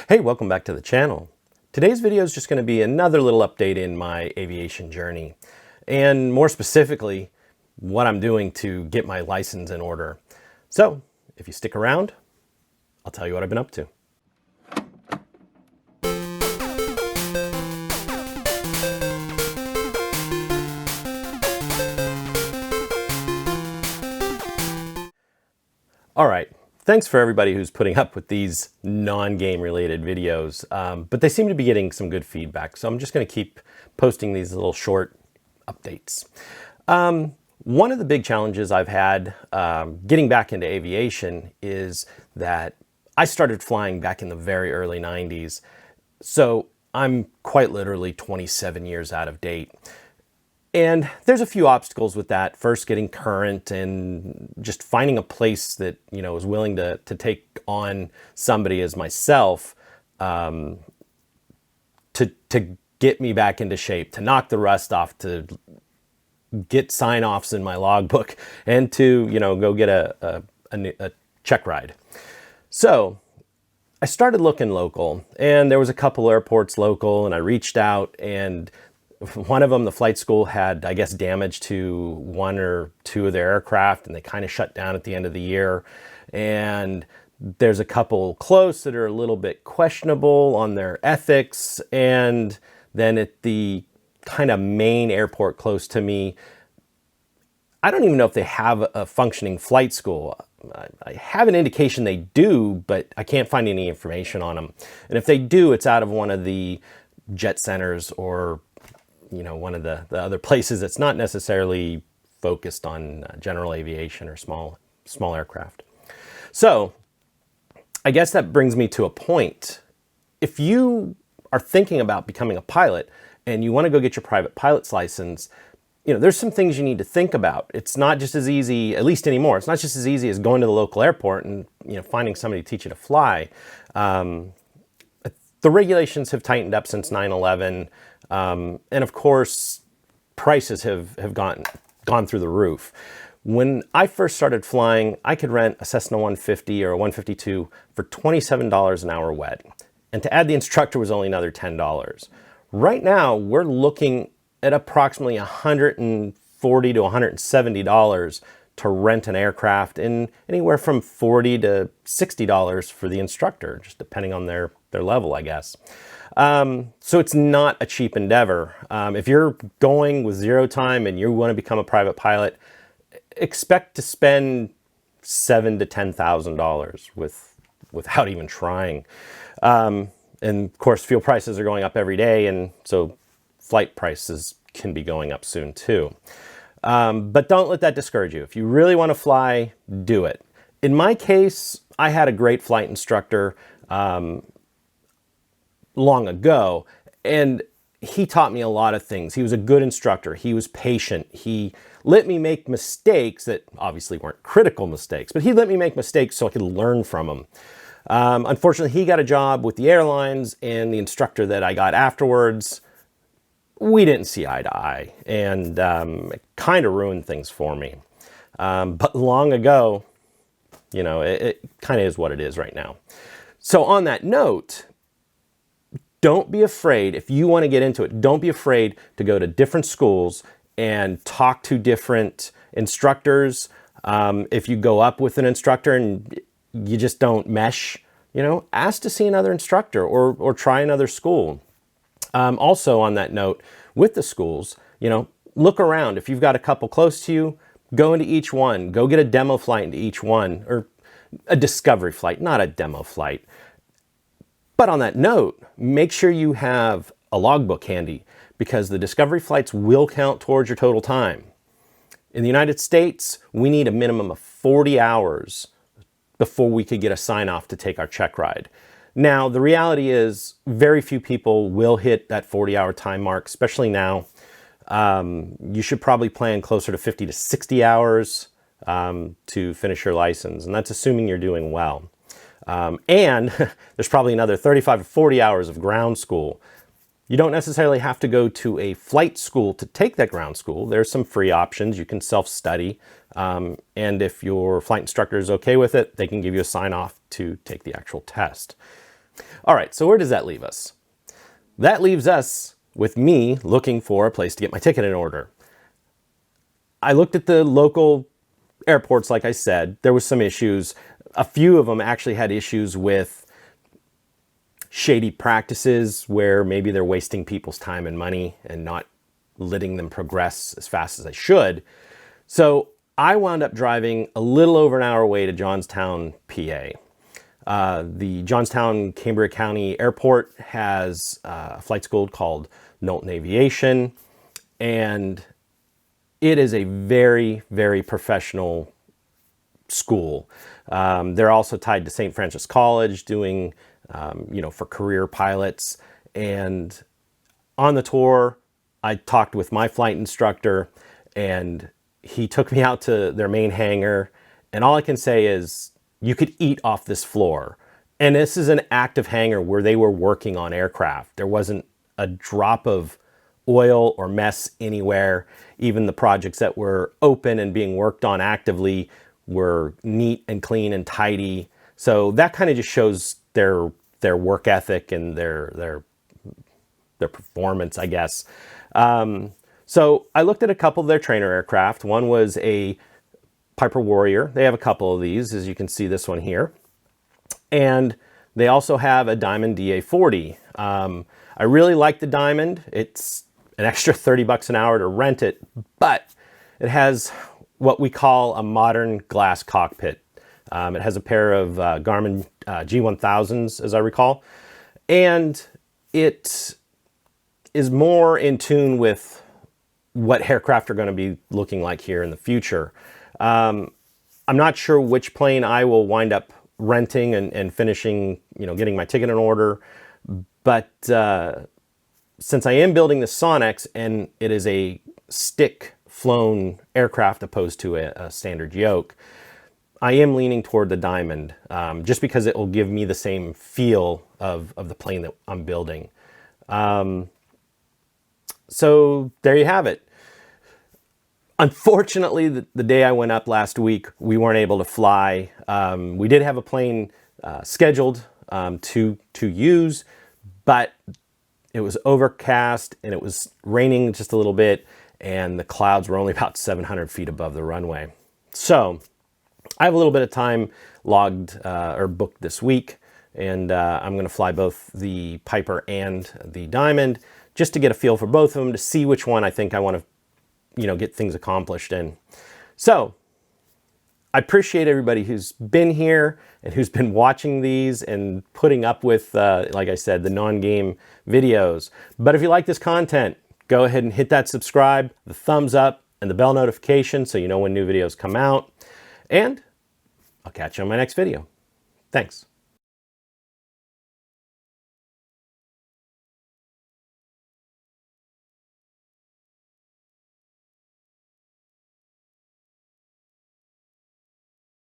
Hey, welcome back to the channel. Today's video is just going to be another little update in my aviation journey, and more specifically, what I'm doing to get my license in order. So, if you stick around, I'll tell you what I've been up to. All right. Thanks for everybody who's putting up with these non-game related videos, but they seem to be getting some good feedback, so I'm just going to keep posting these little short updates. One of the big challenges I've had getting back into aviation is that I started flying back in the very early 90s, so I'm quite literally 27 years out of date. And there's a few obstacles with that. First, getting current and just finding a place that, is willing to take on somebody as myself to get me back into shape, to knock the rust off, to get sign-offs in my logbook, and to, go get a check ride. So I started looking local, and there was a couple airports local, and I reached out, and one of them, the flight school, had, I guess, damage to one or two of their aircraft, and they kind of shut down at the end of the year. And there's a couple close that are a little bit questionable on their ethics. And then at the kind of main airport close to me, I don't even know if they have a functioning flight school. I have an indication they do, but I can't find any information on them. And if they do, it's out of one of the jet centers or one of the other places that's not necessarily focused on general aviation or small aircraft. So I guess that brings me to a point. If you are thinking about becoming a pilot and you want to go get your private pilot's license, there's some things you need to think about. It's not just as easy, at least anymore, it's not just as easy as going to the local airport and finding somebody to teach you to fly. The regulations have tightened up since 9/11. And of course, prices have gone through the roof. When I first started flying, I could rent a Cessna 150 or a 152 for $27 an hour wet. And to add the instructor was only another $10. Right now, we're looking at approximately $140 to $170 to rent an aircraft, and anywhere from $40 to $60 for the instructor, just depending on their level, I guess. So it's not a cheap endeavor. If you're going with zero time and you want to become a private pilot, expect to spend $7,000 to $10,000 without even trying. And of course, fuel prices are going up every day, and so flight prices can be going up soon too. But don't let that discourage you. If you really want to fly, do it. In my case, I had a great flight instructor long ago, and he taught me a lot of things. He was a good instructor. He was patient. He let me make mistakes that obviously weren't critical mistakes, but he let me make mistakes so I could learn from them. Unfortunately, he got a job with the airlines, and the instructor that I got afterwards, we didn't see eye to eye, and it kind of ruined things for me. But long ago, it kind of is what it is right now. So on that note, don't be afraid, if you want to get into it, don't be afraid to go to different schools and talk to different instructors. If you go up with an instructor and you just don't mesh, ask to see another instructor or try another school. Also on that note, with the schools, look around. If you've got a couple close to you, go into each one. Go get a demo flight into each one, or a discovery flight, not a demo flight. But on that note, make sure you have a logbook handy, because the discovery flights will count towards your total time. In the United States, we need a minimum of 40 hours before we could get a sign-off to take our check ride. Now, the reality is very few people will hit that 40-hour time mark, especially now. You should probably plan closer to 50 to 60 hours to finish your license, and that's assuming you're doing well. And there's probably another 35 to 40 hours of ground school. You don't necessarily have to go to a flight school to take that ground school. There's some free options. You can self-study. And if your flight instructor is okay with it, they can give you a sign-off to take the actual test. All right, so where does that leave us? That leaves us with me looking for a place to get my ticket in order. I looked at the local airports, like I said. There was some issues. A few of them actually had issues with shady practices where maybe they're wasting people's time and money and not letting them progress as fast as they should. So I wound up driving a little over an hour away to Johnstown, PA. The Johnstown Cambria County Airport has a flight school called Knowlton Aviation, and it is a very, very professional school. They're also tied to St. Francis College, doing, for career pilots. And on the tour, I talked with my flight instructor, and he took me out to their main hangar. And all I can say is, you could eat off this floor. And this is an active hangar where they were working on aircraft. There wasn't a drop of oil or mess anywhere. Even the projects that were open and being worked on actively were neat and clean and tidy. So that kind of just shows their work ethic and their performance, I guess. So I looked at a couple of their trainer aircraft. One was a Piper Warrior. They have a couple of these, as you can see this one here. And they also have a Diamond DA40. I really like the Diamond. It's an extra 30 bucks an hour to rent it, but it has what we call a modern glass cockpit. It has a pair of Garmin G1000s, as I recall, and it is more in tune with what aircraft are going to be looking like here in the future. I'm not sure which plane I will wind up renting and finishing, getting my ticket in order. But since I am building the Sonex and it is a stick-flown aircraft opposed to a standard yoke, I am leaning toward the Diamond, just because it will give me the same feel of the plane that I'm building. So there you have it. Unfortunately, the day I went up last week, we weren't able to fly. We did have a plane scheduled to use, but it was overcast and it was raining just a little bit, and the clouds were only about 700 feet above the runway. So I have a little bit of time logged or booked this week, and I'm going to fly both the Piper and the Diamond just to get a feel for both of them, to see which one I think I want to get things accomplished in. So I appreciate everybody who's been here and who's been watching these and putting up with, like I said, the non-game videos. But if you like this content, go ahead and hit that subscribe, the thumbs up, and the bell notification so you know when new videos come out. And I'll catch you on my next video. Thanks.